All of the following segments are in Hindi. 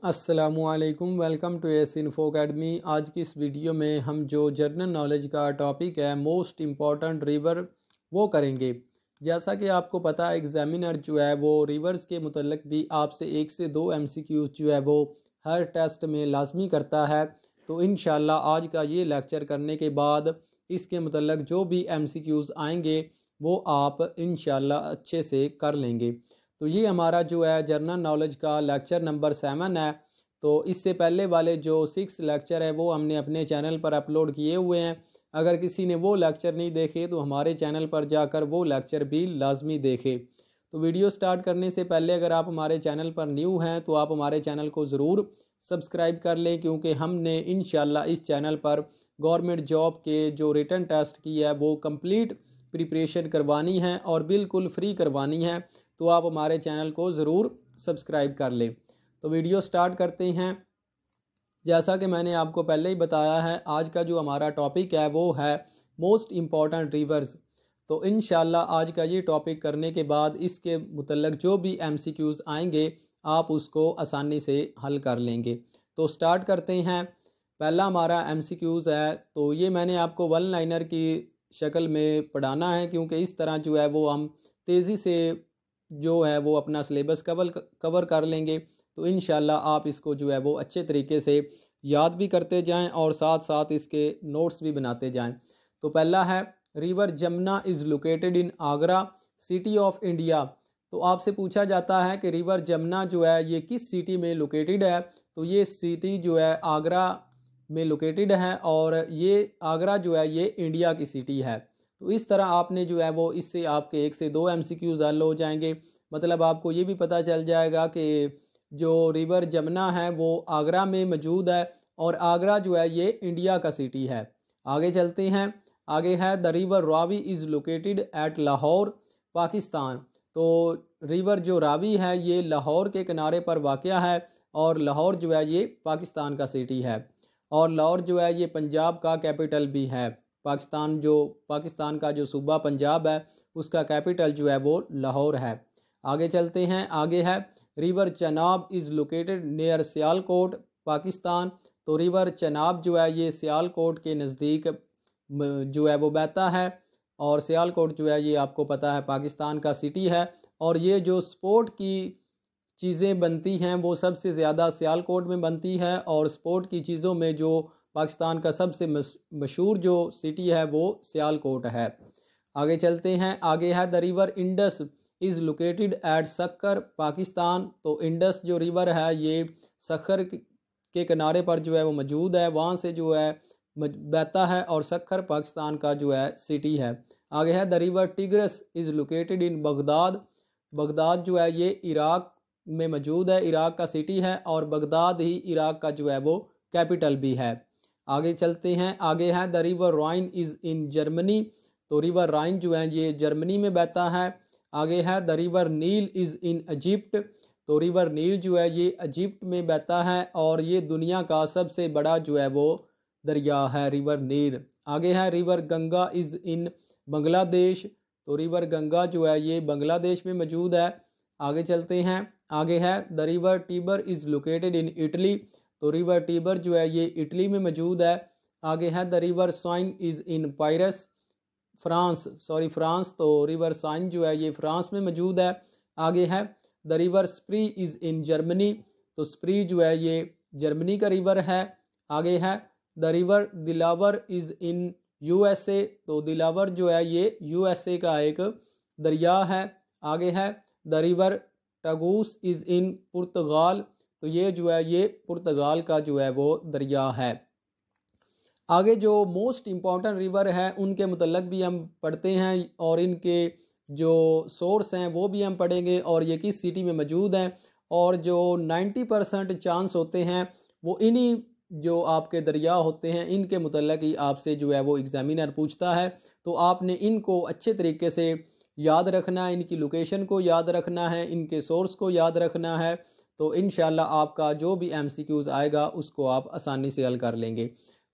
अस्सलामुअलैकुम, welcome to S info academy. आज की इस वीडियो में हम जो जनरल नॉलेज का टॉपिक है मोस्ट इम्पॉर्टेंट रिवर वो करेंगे। जैसा कि आपको पता है एग्जामिनर जो है वो रिवर्स के मुतल्लिक भी आपसे 1 से 2 MCQs जो है वो हर टेस्ट में लाजमी करता है। तो इंशाल्लाह आज का ये लेक्चर करने के बाद इसके मुतल्लिक जो भी MCQs आएंगे वो आप इंशाल्लाह अच्छे से कर लेंगे। तो ये हमारा जो है जनरल नॉलेज का लेक्चर नंबर 7 है। तो इससे पहले वाले जो 6 लेक्चर है वो हमने अपने चैनल पर अपलोड किए हुए हैं। अगर किसी ने वो लेक्चर नहीं देखे तो हमारे चैनल पर जाकर वो लेक्चर भी लाजमी देखे। तो वीडियो स्टार्ट करने से पहले अगर आप हमारे चैनल पर न्यू हैं तो आप हमारे चैनल को ज़रूर सब्सक्राइब कर लें, क्योंकि हमने इंशाल्लाह इस चैनल पर गवर्नमेंट जॉब के जो रिटन टेस्ट की है वो कंप्लीट प्रिपरेशन करवानी है और बिल्कुल फ्री करवानी है। तो आप हमारे चैनल को ज़रूर सब्सक्राइब कर लें। तो वीडियो स्टार्ट करते हैं। जैसा कि मैंने आपको पहले ही बताया है, आज का जो हमारा टॉपिक है वो है मोस्ट इम्पॉर्टेंट रिवर्स। तो इंशाल्लाह आज का ये टॉपिक करने के बाद इसके मुतल्लिक जो भी MCQs आएंगे आप उसको आसानी से हल कर लेंगे। तो स्टार्ट करते हैं। पहला हमारा MCQs है, तो ये मैंने आपको वन लाइनर की शक्ल में पढ़ाना है, क्योंकि इस तरह जो है वो हम तेज़ी से जो है वो अपना सिलेबस कवर कर लेंगे। तो इंशाल्लाह आप इसको जो है वो अच्छे तरीके से याद भी करते जाएं और साथ साथ इसके नोट्स भी बनाते जाएं। तो पहला है, river Jamuna is located in Agra city of India. तो आपसे पूछा जाता है कि रिवर जमुना जो है ये किस सिटी में लोकेटेड है। तो ये सिटी जो है आगरा में लोकेटेड है और ये आगरा जो है ये इंडिया की सिटी है। तो इस तरह आपने जो है वो इससे आपके 1 से 2 MCQs हल हो जाएंगे। मतलब आपको ये भी पता चल जाएगा कि जो रिवर जमुना है वो आगरा में मौजूद है और आगरा जो है ये इंडिया का सिटी है। आगे चलते हैं। आगे है, the river Ravi is located eight Lahore Pakistan. तो रिवर जो रावी है ये लाहौर के किनारे पर वाक़या है और लाहौर जो है ये पाकिस्तान का सिटी है और लाहौर जो है ये पंजाब का कैपिटल भी है। पाकिस्तान का जो सूबा पंजाब है उसका कैपिटल जो है वो लाहौर है। आगे चलते हैं। आगे है, river Chenab is located near Sialkot Pakistan. तो रिवर चनाब जो है ये सियालकोट के नज़दीक जो है वो बहता है और सियालकोट जो है ये आपको पता है पाकिस्तान का सिटी है। और ये जो स्पोर्ट की चीज़ें बनती हैं वो सबसे ज़्यादा सियालकोट में बनती है और स्पोर्ट की चीज़ों में जो पाकिस्तान का सबसे मशहूर जो सिटी है वो सियालकोट है। आगे चलते हैं। आगे है, the river Indus is located at Sukkur Pakistan. तो इंडस जो रिवर है ये सक्खर के किनारे पर जो है वो मौजूद है, वहाँ से जो है बहता है और सक्खर पाकिस्तान का जो है सिटी है। आगे है, the river tigris is located in Baghdad. Baghdad जो है ये इराक में मौजूद है, इराक का सिटी है और बगदाद ही इराक का जो है वो कैपिटल भी है। आगे चलते हैं। आगे है, the river Rhine is in Germany. तो रिवर राइन जो है ये जर्मनी में बहता है। आगे है, the river Nile is in Egypt. तो रिवर नील जो है ये इजिप्ट में बहता है और ये दुनिया का सबसे बड़ा जो है वो दरिया है रिवर नील। आगे है, river Ganga is in Bangladesh. तो रिवर गंगा जो है ये बांग्लादेश में मौजूद है। आगे चलते हैं। आगे है, the river Tiber is located in Italy. तो रिवर टीबर जो है ये इटली में मौजूद है। आगे है, the river Seine is in France. तो रिवर साइन जो है ये फ्रांस में मौजूद है। आगे है, the river Spree is in Germany. तो स्प्री जो है ये जर्मनी का रिवर है। आगे है, the river Dilawar is in USA। तो दिलावर जो है ये USA का एक दरिया है। आगे है, द रिवर टगूस इज़ इन पुर्तगाल। तो ये जो है ये पुर्तगाल का जो है वो दरिया है। आगे जो मोस्ट इम्पॉर्टेंट रिवर है उनके मुतल्लिक भी हम पढ़ते हैं और इनके जो सोर्स हैं वो भी हम पढ़ेंगे और ये किस सिटी में मौजूद हैं। और जो 90% चांस होते हैं वो इन्हीं जो आपके दरिया होते हैं इनके मुतल्लिक ही आपसे जो है वो एग्जामिनर पूछता है। तो आपने इनको अच्छे तरीके से याद रखना है, इनकी लोकेशन को याद रखना है, इनके सोर्स को याद रखना है। तो इंशाल्लाह आपका जो भी MCQs आएगा उसको आप आसानी से हल कर लेंगे।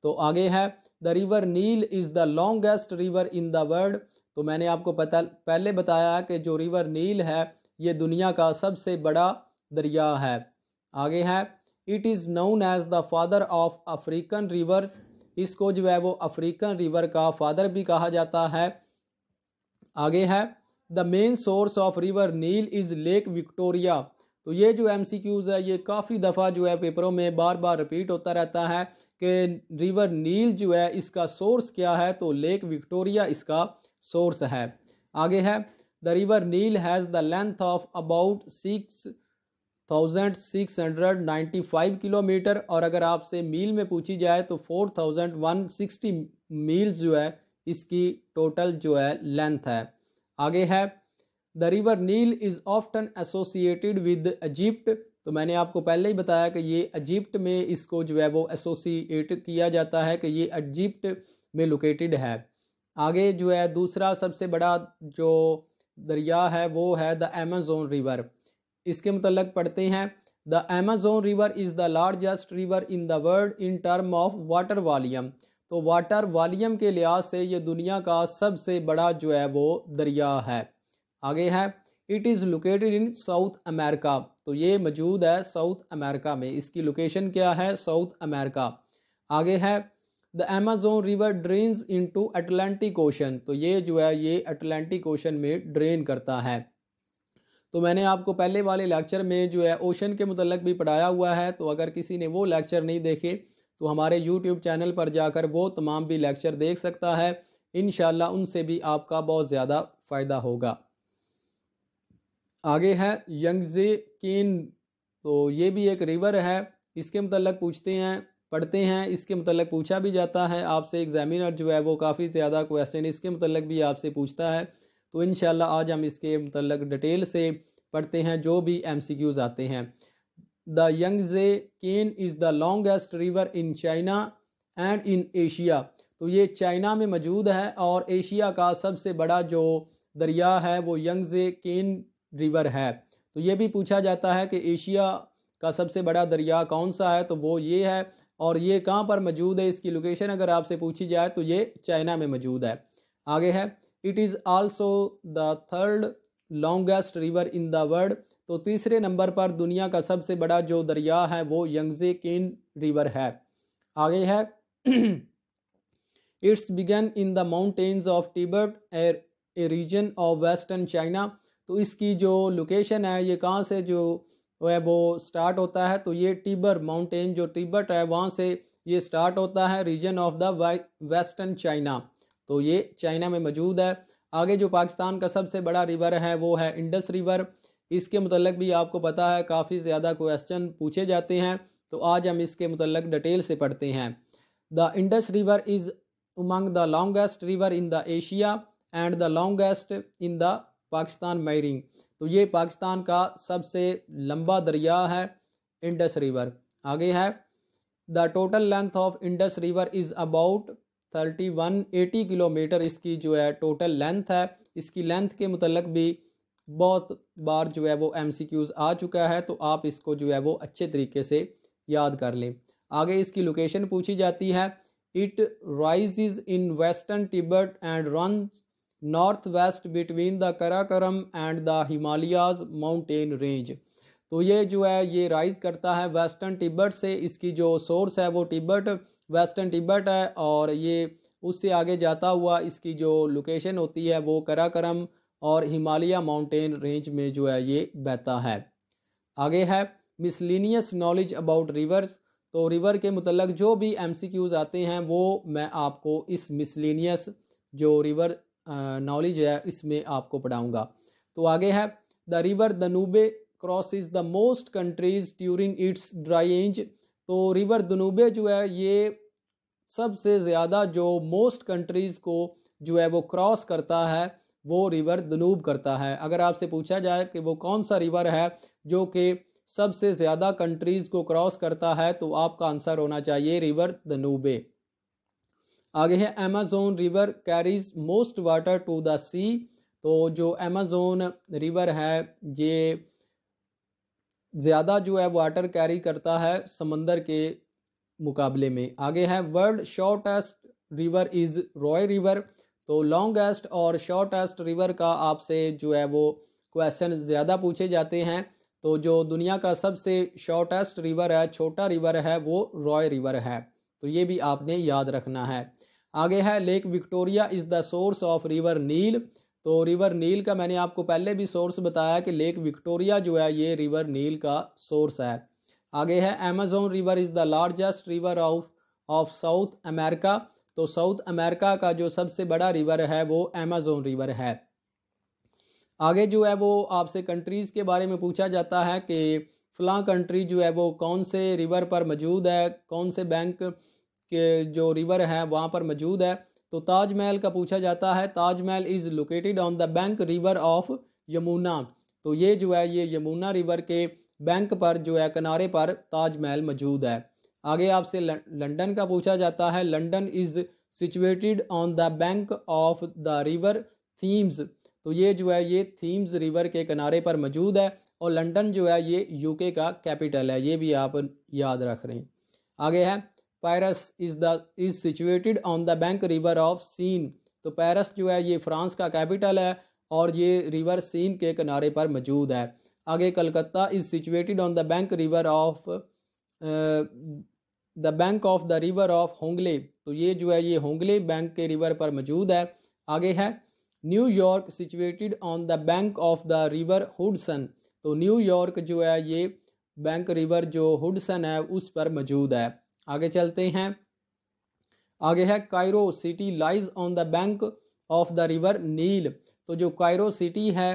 तो आगे है, the river Nile is the longest river in the world. तो मैंने आपको पहले बताया कि जो रिवर नील है ये दुनिया का सबसे बड़ा दरिया है। आगे है, it is known as the father of African rivers, इसको जो है वो अफ्रीकन रिवर का फादर भी कहा जाता है। आगे है the main source of river Nile is lake Victoria. तो ये जो MCQs है ये काफ़ी दफ़ा जो है पेपरों में बार बार रिपीट होता रहता है कि रिवर नील जो है इसका सोर्स क्या है, तो लेक विक्टोरिया इसका सोर्स है। आगे है the river Nile has the length of about 6,695 kilometre, और अगर आपसे मील में पूछी जाए तो 4,160 मील्स जो है इसकी टोटल जो है लेंथ है। आगे है the river Nile is often associated with Egypt. तो मैंने आपको पहले ही बताया कि ये इजिप्ट में इसको जो है वो एसोसिएट किया जाता है कि ये इजिप्ट में लोकेटेड है। आगे जो है दूसरा सबसे बड़ा जो दरिया है वो है द अमेज़न रिवर। इसके मतलब पढ़ते हैं the Amazon river is the largest river in the world in term of water volume. तो वाटर वॉल्यूम के लिहाज से ये दुनिया का सबसे बड़ा जो है वो दरिया है। आगे है it is located in south America. तो ये मौजूद है साउथ अमेरिका में, इसकी लोकेशन क्या है, साउथ अमेरिका। आगे है the Amazon river drains into Atlantic ocean. तो ये जो है ये अटलांटिक ओशन में ड्रेन करता है। तो मैंने आपको पहले वाले लेक्चर में जो है ओशन के मुतल्लिक़ भी पढ़ाया हुआ है, तो अगर किसी ने वो लेक्चर नहीं देखे तो हमारे YouTube चैनल पर जाकर वो तमाम भी लेक्चर देख सकता है। इंशाल्लाह उनसे भी आपका बहुत ज़्यादा फ़ायदा होगा। आगे है यंगजे केन। तो ये भी एक रिवर है, इसके मुतल्लिक़ पढ़ते हैं, इसके मुतल्लिक़ पूछा भी जाता है आपसे। एग्जामिनर जो है वो काफ़ी ज़्यादा क्वेश्चन इसके मुतल्लिक़ भी आपसे पूछता है। तो इंशाल्लाह आज हम इसके मुतल्लिक़ डिटेल से पढ़ते हैं जो भी MCQs आते हैं। The Yangtze Kiang is the longest river in China and in Asia. तो ये चाइना में मौजूद है और एशिया का सबसे बड़ा जो दरिया है वो यंगजे केन रिवर है। तो ये भी पूछा जाता है कि एशिया का सबसे बड़ा दरिया कौन सा है, तो वो ये है। और ये कहाँ पर मौजूद है, इसकी लोकेशन अगर आपसे पूछी जाए तो ये चाइना में मौजूद है। आगे है it is also the third longest river in the world. तो तीसरे नंबर पर दुनिया का सबसे बड़ा जो दरिया है वो यंगजे केन रिवर है। आगे है it's began in the mountains of Tibet a region of western China. तो इसकी जो लोकेशन है ये कहाँ से जो है वो स्टार्ट होता है, तो ये तिब्बत माउंटेन जो तिब्बत है वहाँ से ये स्टार्ट होता है, region of the western China. तो ये चाइना में मौजूद है। आगे जो पाकिस्तान का सबसे बड़ा रिवर है वो है इंडस रिवर। इसके मुतल्लिक़ भी आपको पता है काफ़ी ज़्यादा क्वेश्चन पूछे जाते हैं, तो आज हम इसके मुतल्लिक़ डिटेल से पढ़ते हैं। The Indus river is among the longest river in the Asia and the longest in the Pakistan marrying. तो ये पाकिस्तान का सबसे लंबा दरिया है इंडस रिवर। आगे है the total length of Indus river is about 3180 kilometre. इसकी जो है टोटल लेंथ है। इसकी लेंथ के मुतल्लिक़ भी बहुत बार जो है वो MCQs आ चुका है, तो आप इसको जो है वो अच्छे तरीके से याद कर लें। आगे इसकी लोकेशन पूछी जाती है। It rises in western Tibet and runs north west between the Karakoram and the Himalayas mountain range. तो ये जो है ये राइज करता है वेस्टर्न तिब्बत से। इसकी जो सोर्स है वो वेस्टर्न तिब्बत है, और ये उससे आगे जाता हुआ इसकी जो लोकेशन होती है वो कराकोरम और हिमालय माउंटेन रेंज में जो है ये बहता है। आगे है मिसलिनियस नॉलेज अबाउट रिवर्स। तो रिवर के मुतल्लिक़ जो भी MCQs आते हैं वो मैं आपको इस मिसलिनियस जो रिवर नॉलेज है इसमें आपको पढ़ाऊँगा। तो आगे है the river Danube crosses the most countries during its dry. तो रिवर दनूबे जो है ये सबसे ज़्यादा जो मोस्ट कंट्रीज़ को जो है वो क्रॉस करता है वो रिवर दनूब करता है। अगर आपसे पूछा जाए कि वो कौन सा रिवर है जो कि सबसे ज़्यादा कंट्रीज़ को क्रॉस करता है, तो आपका आंसर होना चाहिए रिवर दनूबे। आगे है Amazon river carries most water to the sea. तो जो अमेज़न रिवर है ये ज़्यादा जो है वाटर कैरी करता है समंदर के मुकाबले में। आगे है world shortest river is Roy river. तो लॉन्गेस्ट और शॉर्टेस्ट रिवर का आपसे जो है वो क्वेश्चन ज़्यादा पूछे जाते हैं। तो जो दुनिया का सबसे शॉर्टेस्ट रिवर है, छोटा रिवर है, वो रॉय रिवर है। तो ये भी आपने याद रखना है। आगे है lake Victoria is the source of river Nile. तो रिवर नील का मैंने आपको पहले भी सोर्स बताया कि लेक विक्टोरिया जो है ये रिवर नील का सोर्स है। आगे है Amazon river is the largest river of south America. तो साउथ अमेरिका का जो सबसे बड़ा रिवर है वो अमेज़न रिवर है। आगे जो है वो आपसे कंट्रीज़ के बारे में पूछा जाता है कि फ़लाँ कंट्री जो है वो कौन से रिवर पर मौजूद है, कौन से बैंक के जो रिवर है वहाँ पर मौजूद है। तो ताजमहल का पूछा जाता है, Taj Mahal is located on the bank river of Yamuna. तो ये जो है ये यमुना रिवर के बैंक पर जो है किनारे पर ताजमहल मौजूद है। आगे आपसे लंदन का पूछा जाता है, London is situated on the bank of the river themes. तो ये जो है ये थीम्स रिवर के किनारे पर मौजूद है और लंदन जो है ये यूके का कैपिटल है, ये भी आप याद रख रहे हैं। आगे है Paris is situated on the bank river of Seine. तो पेरिस जो है ये फ्रांस का कैपिटल है और ये रिवर सीन के किनारे पर मौजूद है। आगे Calcutta is situated on the bank river of the bank of the river of होंगले। तो ये जो है ये होंगले बैंक के रिवर पर मौजूद है। आगे है New York situated on the bank of the river Hudson. तो न्यूयॉर्क जो है ये बैंक रिवर जो हुडसन है उस पर मौजूद है। आगे चलते हैं। आगे है Cairo city lies on the bank of the river Nile. तो जो कायरो सिटी है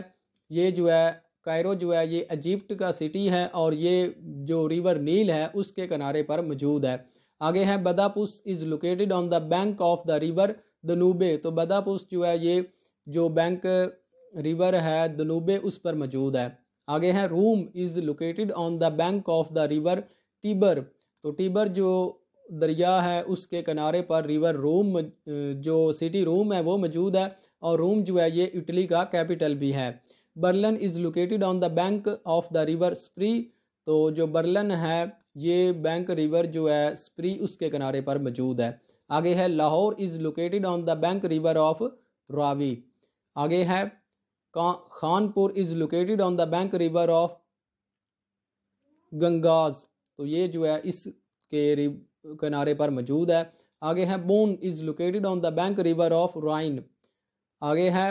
ये जो है कायरो जो है ये इजिप्ट का सिटी है और ये जो रिवर नील है उसके किनारे पर मौजूद है। आगे है Budapest is located on the bank of the river Danube. तो बदापुस जो है ये जो बैंक रिवर है दनूबे उस पर मौजूद है। आगे है Rome is located on the bank of the river Tiber. तो टिबर जो दरिया है उसके किनारे पर रिवर रूम जो सिटी रूम है वो मौजूद है और रूम जो है ये इटली का कैपिटल भी है। Berlin is located on the bank of the river स्प्री। तो जो बर्लिन है ये बैंक रिवर जो है स्प्री उसके किनारे पर मौजूद है। आगे है Lahore is located on the bank river of Ravi. आगे है Khanpur is located on the bank river of Ganges. तो ये जो है इसके किनारे पर मौजूद है। आगे है Bonn is located on the bank river of Rhine. आगे है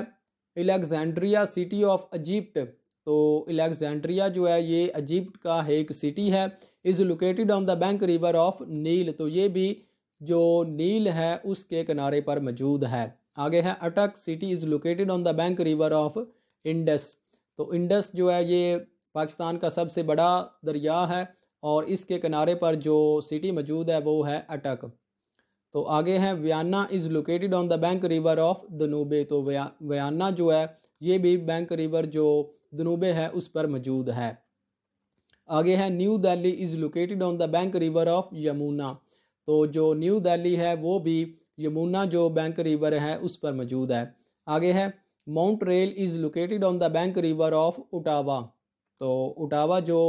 अलेक्जेंड्रिया सिटी ऑफ इजिप्ट। तो अलेक्जेंड्रिया जो है ये इजिप्ट का एक सिटी है। Is located on the bank river of Nile. तो ये भी जो नील है उसके किनारे पर मौजूद है। आगे है अटक city is located on the bank river of Indus. तो इंडस जो है ये पाकिस्तान का सबसे बड़ा दरिया है और इसके किनारे पर जो सिटी मौजूद है वो है अटक। तो आगे है Vienna is located on the bank river of Danube. तो वियन्ना जो है ये भी बैंक रिवर जो दनूबे है उस पर मौजूद है। आगे है new Delhi is located on the bank river of Yamuna. तो जो न्यू दिल्ली है वो भी यमुना जो बैंक रिवर है उस पर मौजूद है। आगे है Montreal is located on the bank river of Ottawa. तो उटावा जो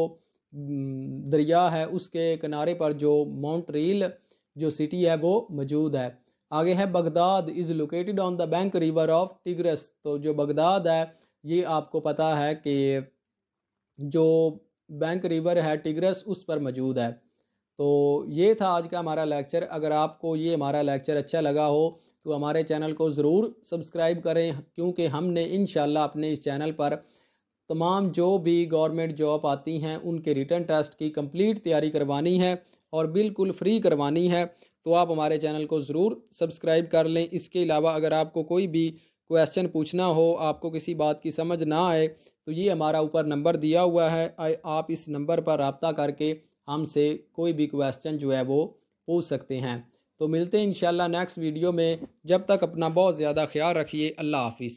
दरिया है उसके किनारे पर जो माउंट रेल जो सिटी है वो मौजूद है। आगे है Baghdad is located on the bank river of tigris. तो जो बगदाद है ये आपको पता है कि जो बैंक रिवर है टिग्रस उस पर मौजूद है। तो ये था आज का हमारा लेक्चर। अगर आपको ये हमारा लेक्चर अच्छा लगा हो तो हमारे चैनल को ज़रूर सब्सक्राइब करें, क्योंकि हमने इंशाल्लाह अपने इस चैनल पर तमाम जो भी गवर्नमेंट जॉब आती हैं उनके रिटन टेस्ट की कंप्लीट तैयारी करवानी है और बिल्कुल फ्री करवानी है। तो आप हमारे चैनल को ज़रूर सब्सक्राइब कर लें। इसके अलावा अगर आपको कोई भी क्वेश्चन पूछना हो, आपको किसी बात की समझ ना आए, तो ये हमारा ऊपर नंबर दिया हुआ है, आप इस नंबर पर रब्ता करके हमसे कोई भी क्वेश्चन जो है वो पूछ सकते हैं। तो मिलते हैं इंशाल्लाह नेक्स्ट वीडियो में। जब तक अपना बहुत ज़्यादा ख्याल रखिए। अल्लाह हाफिज़।